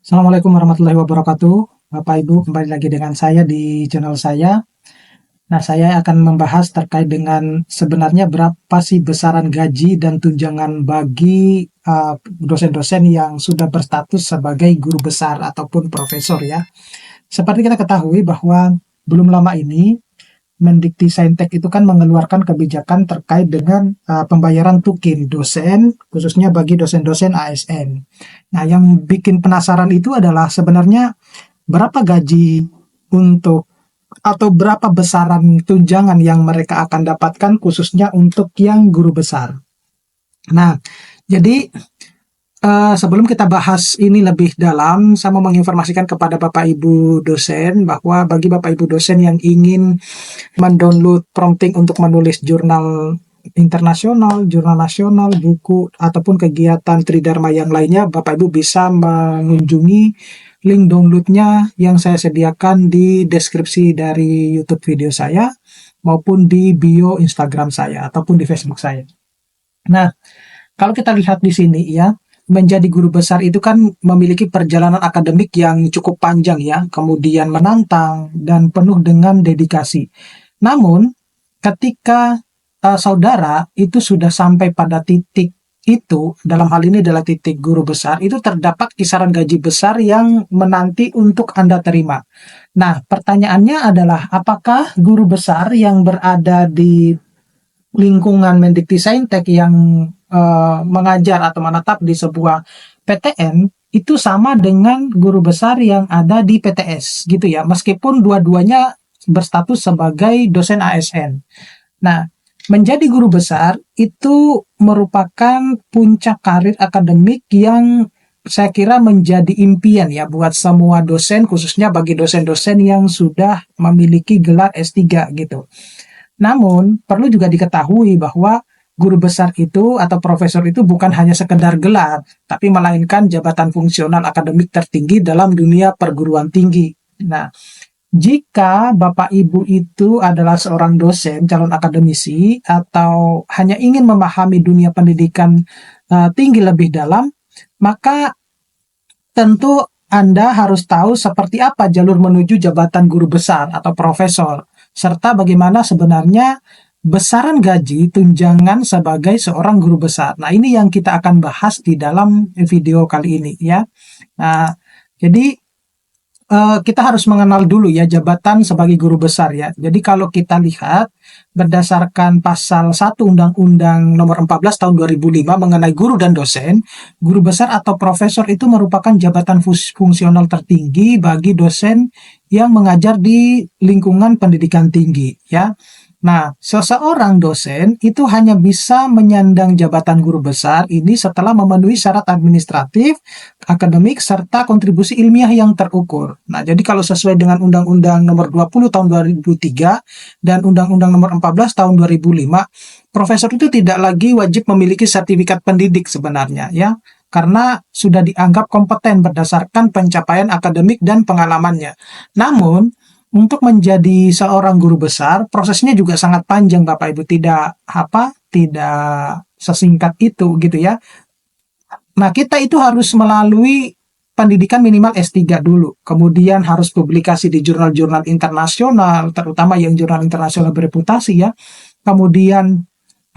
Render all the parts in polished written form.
Assalamualaikum warahmatullahi wabarakatuh. Bapak Ibu, kembali lagi dengan saya di channel saya. Nah, saya akan membahas terkait dengan sebenarnya berapa sih besaran gaji dan tunjangan bagi dosen-dosen yang sudah berstatus sebagai guru besar ataupun profesor ya. Seperti kita ketahui bahwa belum lama ini Mendikti itu kan mengeluarkan kebijakan terkait dengan pembayaran tukin dosen, khususnya bagi dosen-dosen ASN. Nah, yang bikin penasaran itu adalah sebenarnya berapa gaji untuk atau berapa besaran tunjangan yang mereka akan dapatkan khususnya untuk yang guru besar. Nah, jadi sebelum kita bahas ini lebih dalam, saya mau menginformasikan kepada Bapak Ibu dosen bahwa bagi Bapak Ibu dosen yang ingin mendownload prompting untuk menulis jurnal internasional, jurnal nasional, buku, ataupun kegiatan Tridharma yang lainnya, Bapak Ibu bisa mengunjungi link downloadnya yang saya sediakan di deskripsi dari YouTube video saya maupun di bio Instagram saya ataupun di Facebook saya. Nah, kalau kita lihat di sini ya, menjadi guru besar itu kan memiliki perjalanan akademik yang cukup panjang ya, kemudian menantang dan penuh dengan dedikasi. Namun, ketika saudara itu sudah sampai pada titik itu, dalam hal ini adalah titik guru besar, itu terdapat kisaran gaji besar yang menanti untuk Anda terima. Nah, pertanyaannya adalah apakah guru besar yang berada di lingkungan Mendikti yang mengajar atau menetap di sebuah PTN itu sama dengan guru besar yang ada di PTS gitu ya, meskipun dua-duanya berstatus sebagai dosen ASN. Nah, menjadi guru besar itu merupakan puncak karir akademik yang saya kira menjadi impian ya buat semua dosen, khususnya bagi dosen-dosen yang sudah memiliki gelar S3 gitu. Namun, perlu juga diketahui bahwa guru besar itu atau profesor itu bukan hanya sekedar gelar, tapi melainkan jabatan fungsional akademik tertinggi dalam dunia perguruan tinggi. Nah, jika Bapak Ibu itu adalah seorang dosen, calon akademisi, atau hanya ingin memahami dunia pendidikan tinggi lebih dalam, maka tentu Anda harus tahu seperti apa jalur menuju jabatan guru besar atau profesor, serta bagaimana sebenarnya besaran gaji tunjangan sebagai seorang guru besar. Nah, ini yang kita akan bahas di dalam video kali ini ya. Nah, jadi kita harus mengenal dulu ya jabatan sebagai guru besar ya. Jadi kalau kita lihat berdasarkan pasal 1 Undang-Undang Nomor 14 Tahun 2005 mengenai guru dan dosen, guru besar atau profesor itu merupakan jabatan fungsional tertinggi bagi dosen yang mengajar di lingkungan pendidikan tinggi ya. Nah, seseorang dosen itu hanya bisa menyandang jabatan guru besar ini setelah memenuhi syarat administratif, akademik, serta kontribusi ilmiah yang terukur. Nah, jadi kalau sesuai dengan Undang-Undang Nomor 20 Tahun 2003 dan Undang-Undang Nomor 14 Tahun 2005, profesor itu tidak lagi wajib memiliki sertifikat pendidik sebenarnya ya, karena sudah dianggap kompeten berdasarkan pencapaian akademik dan pengalamannya. Namun, untuk menjadi seorang guru besar, prosesnya juga sangat panjang Bapak Ibu, tidak sesingkat itu gitu ya. Nah, kita itu harus melalui pendidikan minimal S3 dulu, kemudian harus publikasi di jurnal-jurnal internasional, terutama yang jurnal internasional bereputasi ya. Kemudian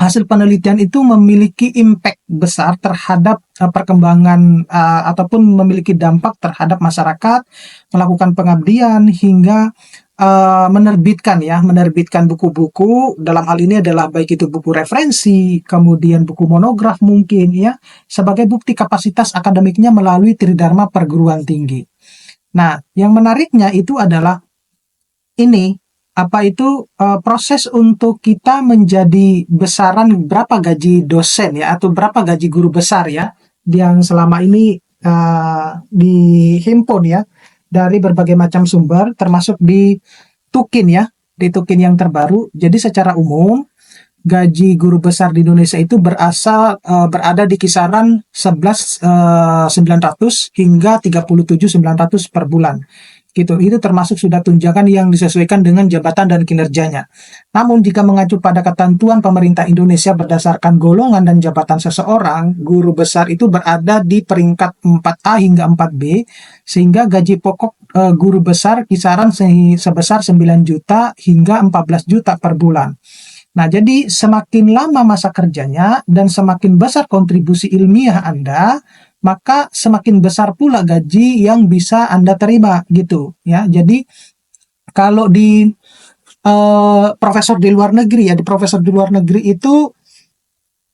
hasil penelitian itu memiliki impact besar terhadap perkembangan ataupun memiliki dampak terhadap masyarakat, melakukan pengabdian hingga menerbitkan buku-buku, dalam hal ini adalah baik itu buku referensi, kemudian buku monograf mungkin ya, sebagai bukti kapasitas akademiknya melalui Tridharma perguruan tinggi. Nah, yang menariknya itu adalah ini proses untuk kita menjadi besaran berapa gaji dosen ya atau berapa gaji guru besar ya yang selama ini dihimpun ya dari berbagai macam sumber termasuk di Tukin ya, di Tukin yang terbaru. Jadi secara umum gaji guru besar di Indonesia itu berada di kisaran 11.900 hingga 37.900 per bulan. gitu. Itu termasuk sudah tunjangan yang disesuaikan dengan jabatan dan kinerjanya. Namun jika mengacu pada ketentuan pemerintah Indonesia berdasarkan golongan dan jabatan seseorang, guru besar itu berada di peringkat 4A hingga 4B, sehingga gaji pokok guru besar kisaran sebesar 9 juta hingga 14 juta per bulan. Nah, jadi semakin lama masa kerjanya dan semakin besar kontribusi ilmiah Anda, maka semakin besar pula gaji yang bisa Anda terima gitu ya. Jadi kalau di profesor di luar negeri ya, di profesor di luar negeri itu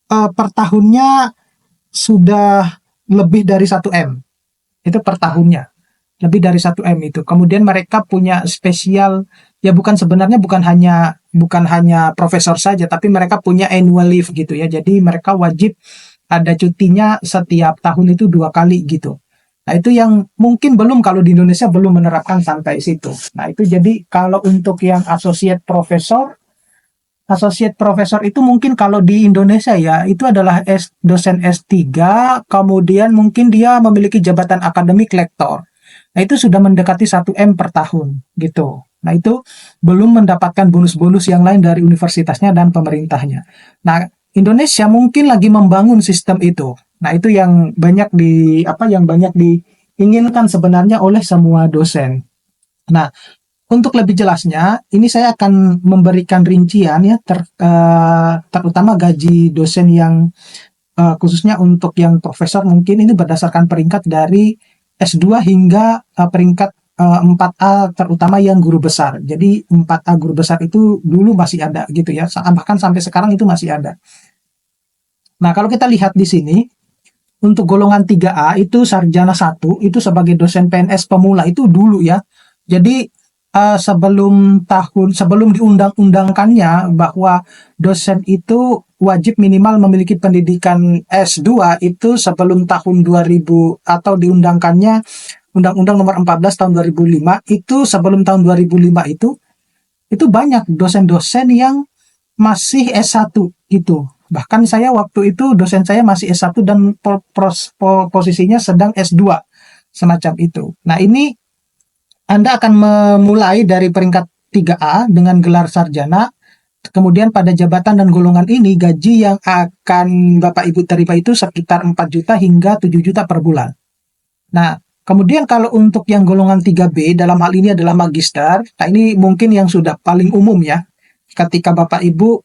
per tahunnya sudah lebih dari 1 M. Itu per tahunnya. Lebih dari 1 M itu. Kemudian mereka punya spesial, ya sebenarnya bukan hanya profesor saja, tapi mereka punya annual leave gitu ya. Jadi mereka wajib ada cutinya setiap tahun itu 2 kali gitu. Nah, itu yang mungkin kalau di Indonesia belum menerapkan sampai situ. Nah, itu jadi kalau untuk yang associate profesor itu mungkin kalau di Indonesia ya, itu adalah dosen S3, kemudian mungkin dia memiliki jabatan akademik lektor. Nah, itu sudah mendekati 1 M per tahun gitu. Nah, itu belum mendapatkan bonus-bonus yang lain dari universitasnya dan pemerintahnya. Nah, Indonesia mungkin lagi membangun sistem itu. Nah, itu yang banyak diinginkan sebenarnya oleh semua dosen. Nah, untuk lebih jelasnya, ini saya akan memberikan rincian ya, terutama gaji dosen yang khususnya untuk yang profesor mungkin ini berdasarkan peringkat dari S2 hingga peringkat 4A, terutama yang guru besar. Jadi 4A guru besar itu dulu masih ada gitu ya, bahkan sampai sekarang itu masih ada. Nah, kalau kita lihat di sini, untuk golongan 3A itu sarjana 1, itu sebagai dosen PNS pemula itu dulu ya. Jadi sebelum diundang-undangkannya bahwa dosen itu wajib minimal memiliki pendidikan S2 itu sebelum tahun 2000 atau diundangkannya Undang-Undang Nomor 14 tahun 2005 itu sebelum tahun 2005 itu banyak dosen-dosen yang masih S1 gitu. Bahkan saya waktu itu dosen saya masih S1 dan posisinya sedang S2 semacam itu. Nah, ini Anda akan memulai dari peringkat 3A dengan gelar sarjana. Kemudian pada jabatan dan golongan ini gaji yang akan Bapak Ibu terima itu sekitar 4 juta hingga 7 juta per bulan. Nah, kemudian kalau untuk yang golongan 3B dalam hal ini adalah magister. Nah, ini mungkin yang sudah paling umum ya. Ketika Bapak Ibu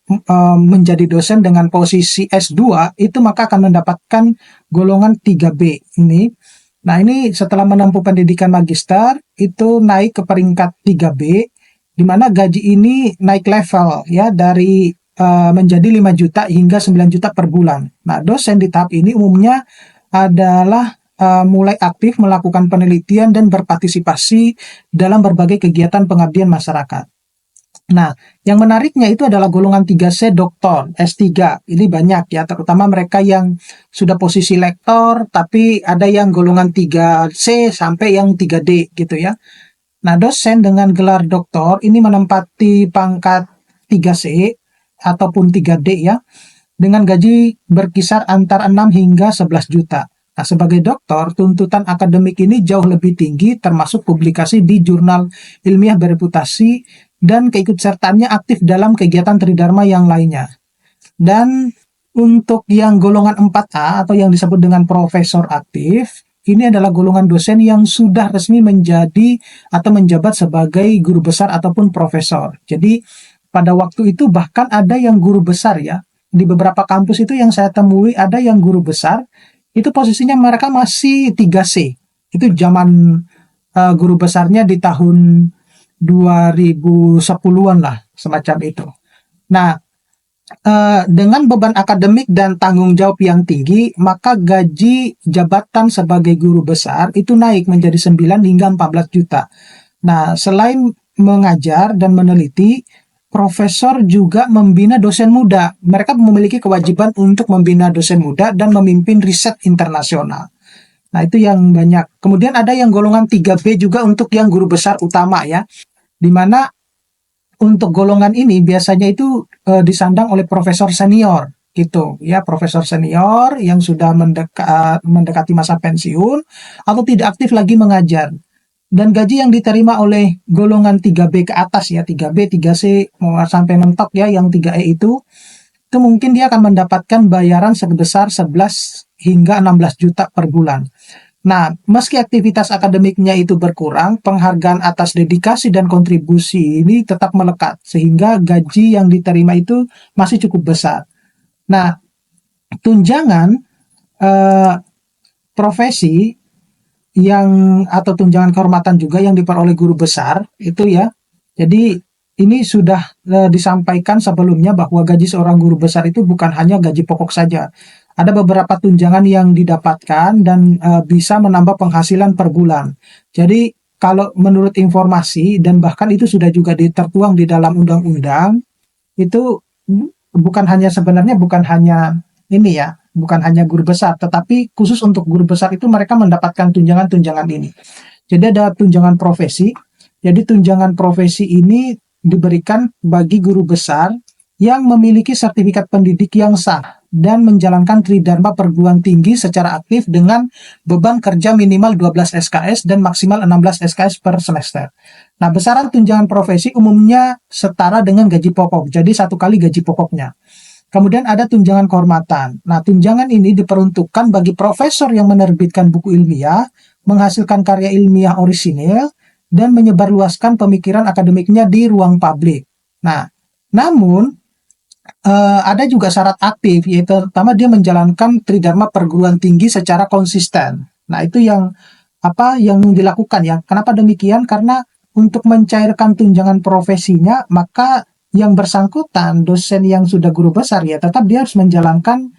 menjadi dosen dengan posisi S2 itu maka akan mendapatkan golongan 3B ini. Nah, ini setelah menempuh pendidikan magister, itu naik ke peringkat 3B, di mana gaji ini naik level ya dari menjadi 5 juta hingga 9 juta per bulan. Nah, dosen di tahap ini umumnya adalah mulai aktif melakukan penelitian dan berpartisipasi dalam berbagai kegiatan pengabdian masyarakat. Nah, yang menariknya itu adalah golongan 3C doktor, S3. Ini banyak ya, terutama mereka yang sudah posisi lektor, tapi ada yang golongan 3C sampai yang 3D gitu ya. Nah, dosen dengan gelar doktor ini menempati pangkat 3C ataupun 3D ya, dengan gaji berkisar antara 6 hingga 11 juta. Nah, sebagai doktor, tuntutan akademik ini jauh lebih tinggi, termasuk publikasi di jurnal ilmiah bereputasi dan keikutsertaannya aktif dalam kegiatan tridharma yang lainnya. Dan untuk yang golongan 4A atau yang disebut dengan profesor aktif, ini adalah golongan dosen yang sudah resmi menjadi atau menjabat sebagai guru besar ataupun profesor. Jadi pada waktu itu bahkan ada yang guru besar ya. Di beberapa kampus itu yang saya temui ada yang guru besar, itu posisinya mereka masih 3C. Itu zaman guru besarnya di tahun 2010-an lah, semacam itu. Nah, dengan beban akademik dan tanggung jawab yang tinggi, maka gaji jabatan sebagai guru besar itu naik menjadi 9 hingga 14 juta. Nah, selain mengajar dan meneliti, profesor juga membina dosen muda. Mereka memiliki kewajiban untuk membina dosen muda dan memimpin riset internasional. Nah, itu yang banyak. Kemudian ada yang golongan 3B juga untuk yang guru besar utama ya, di mana untuk golongan ini biasanya itu disandang oleh profesor senior gitu ya, profesor senior yang sudah mendekati masa pensiun atau tidak aktif lagi mengajar. dan gaji yang diterima oleh golongan 3B ke atas ya, 3B, 3C, mau sampai mentok ya, yang 3E itu mungkin dia akan mendapatkan bayaran sebesar 11 hingga 16 juta per bulan. Nah, meski aktivitas akademiknya itu berkurang, penghargaan atas dedikasi dan kontribusi ini tetap melekat, sehingga gaji yang diterima itu masih cukup besar. Nah, tunjangan eh, profesi atau tunjangan kehormatan juga yang diperoleh guru besar itu ya. Jadi ini sudah disampaikan sebelumnya bahwa gaji seorang guru besar itu bukan hanya gaji pokok saja. Ada beberapa tunjangan yang didapatkan dan bisa menambah penghasilan per bulan. Jadi kalau menurut informasi dan bahkan itu sudah juga tertuang di dalam undang-undang, itu sebenarnya bukan hanya ini ya, bukan hanya guru besar, tetapi khusus untuk guru besar itu mereka mendapatkan tunjangan-tunjangan ini. Jadi ada tunjangan profesi. Jadi tunjangan profesi ini diberikan bagi guru besar yang memiliki sertifikat pendidik yang sah dan menjalankan tridharma perguruan tinggi secara aktif dengan beban kerja minimal 12 SKS dan maksimal 16 SKS per semester. Nah, besaran tunjangan profesi umumnya setara dengan gaji pokok, jadi 1 kali gaji pokoknya. Kemudian ada tunjangan kehormatan. Nah, tunjangan ini diperuntukkan bagi profesor yang menerbitkan buku ilmiah, menghasilkan karya ilmiah orisinil, dan menyebarluaskan pemikiran akademiknya di ruang publik. Nah, namun ada juga syarat aktif, yaitu pertama dia menjalankan tridharma perguruan tinggi secara konsisten. Nah, itu yang dilakukan ya. Kenapa demikian? Karena untuk mencairkan tunjangan profesinya, maka yang bersangkutan, dosen yang sudah guru besar ya, tetap dia harus menjalankan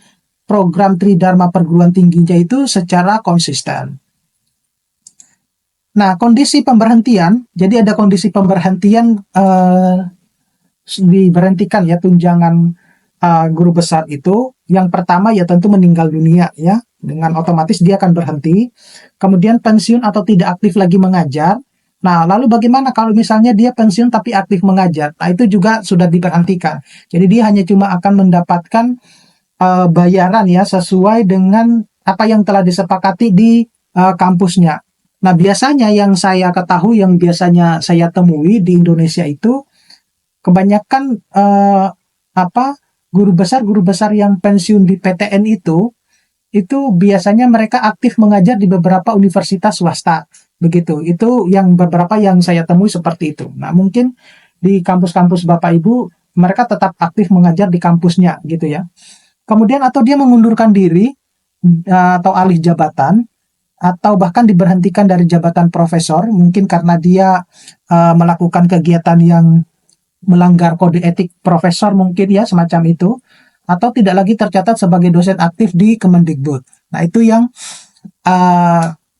program tridharma perguruan tingginya itu secara konsisten. Nah, kondisi pemberhentian, jadi ada kondisi pemberhentian diberhentikan ya tunjangan guru besar itu. Yang pertama ya tentu meninggal dunia ya, dengan otomatis dia akan berhenti. Kemudian pensiun atau tidak aktif lagi mengajar. Nah, lalu bagaimana kalau misalnya dia pensiun tapi aktif mengajar? Nah, itu juga sudah diberhentikan. Jadi dia hanya cuma akan mendapatkan bayaran ya sesuai dengan apa yang telah disepakati di kampusnya. Nah, biasanya yang saya ketahui, yang biasanya saya temui di Indonesia itu kebanyakan guru besar yang pensiun di PTN itu biasanya mereka aktif mengajar di beberapa universitas swasta. Begitu. Itu yang beberapa yang saya temui seperti itu. Nah, mungkin di kampus-kampus Bapak Ibu mereka tetap aktif mengajar di kampusnya gitu ya. Kemudian atau dia mengundurkan diri atau alih jabatan atau bahkan diberhentikan dari jabatan profesor mungkin karena dia melakukan kegiatan yang melanggar kode etik profesor mungkin ya, semacam itu, atau tidak lagi tercatat sebagai dosen aktif di Kemendikbud. Nah, itu yang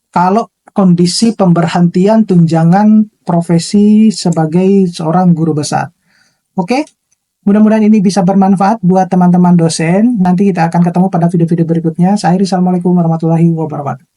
kalau kondisi pemberhentian tunjangan profesi sebagai seorang guru besar. Oke, mudah-mudahan ini bisa bermanfaat buat teman-teman dosen. Nanti kita akan ketemu pada video-video berikutnya. Saya Assalamualaikum warahmatullahi wabarakatuh.